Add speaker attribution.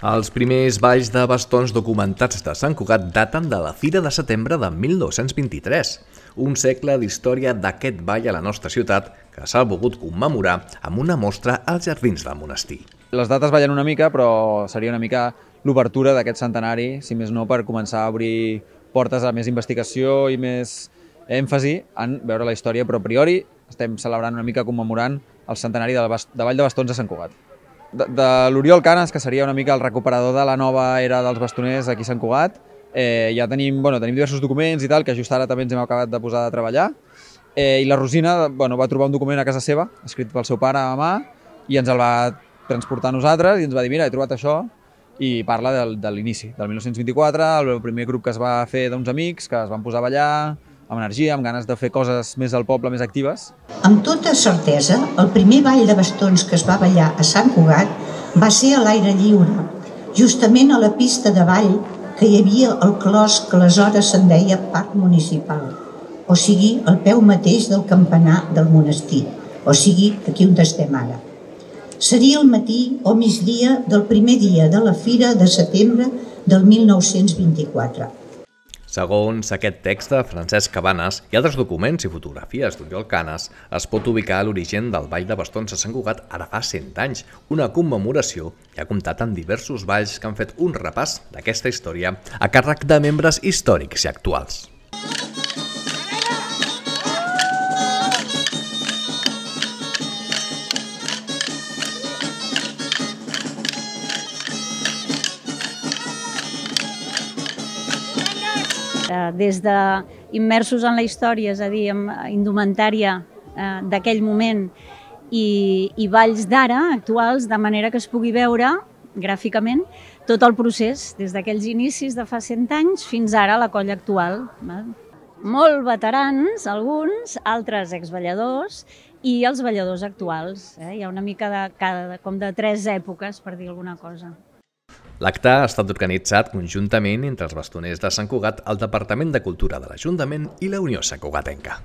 Speaker 1: Els primers balls de bastons documentats de Sant Cugat daten de la Fira de Setembre de 1923, un segle d'història d'aquest ball a la nostra ciutat que s'ha volgut commemorar amb una mostra als jardins del monestir.
Speaker 2: Les dates ballen una mica, però seria una mica l'obertura d'aquest centenari, si més no per començar a obrir portes a més investigació i més èmfasi en veure la història, però a priori estem celebrant una mica commemorant el centenari de Ball de Bastons de Sant Cugat. De l'Oriol Canes, que seria una mica el recuperador de la nova era dels bastoners aquí a Sant Cugat, ja tenim diversos documents i tal, que just ara també ens hem acabat de posar a treballar. I la Rosina va trobar un document a casa seva, escrit pel seu pare a mà, i ens el va transportar a nosaltres i ens va dir, mira, he trobat això, i parla de l'inici, del 1924, el primer grup que es va fer d'uns amics, que es van posar a ballar, amb energia, amb ganes de fer coses més al poble, més actives.
Speaker 3: Amb tota certesa, el primer ball de bastons que es va ballar a Sant Cugat va ser a l'aire lliure, justament a la pista de ball que hi havia al clos que aleshores se'n deia Parc Municipal, o sigui, al peu mateix del campanar del monestir, o sigui, aquí on estem ara. Seria el matí o migdia del primer dia de la Fira de Setembre del 1924.
Speaker 1: Segons aquest text de Francesc Cabanes i altres documents i fotografies d'Oriol Canes, es pot ubicar l'origen del Ball de Bastons a Sant Cugat ara fa 100 anys, una commemoració que ha comptat amb diversos balls que han fet un repàs d'aquesta història a càrrec de membres històrics i actuals.
Speaker 4: Des d'immersos en la història, és a dir, amb indumentària d'aquell moment i balls d'ara, actuals, de manera que es pugui veure gràficament tot el procés, des d'aquells inicis de fa 100 anys fins ara a la colla actual. Molt veterans, alguns, altres exballadors i els balladors actuals. Hi ha una mica com de 3 èpoques, per dir alguna cosa.
Speaker 1: L'acte ha estat organitzat conjuntament entre els bastoners de Sant Cugat, el Departament de Cultura de l'Ajuntament i la Unió Santcugatenca.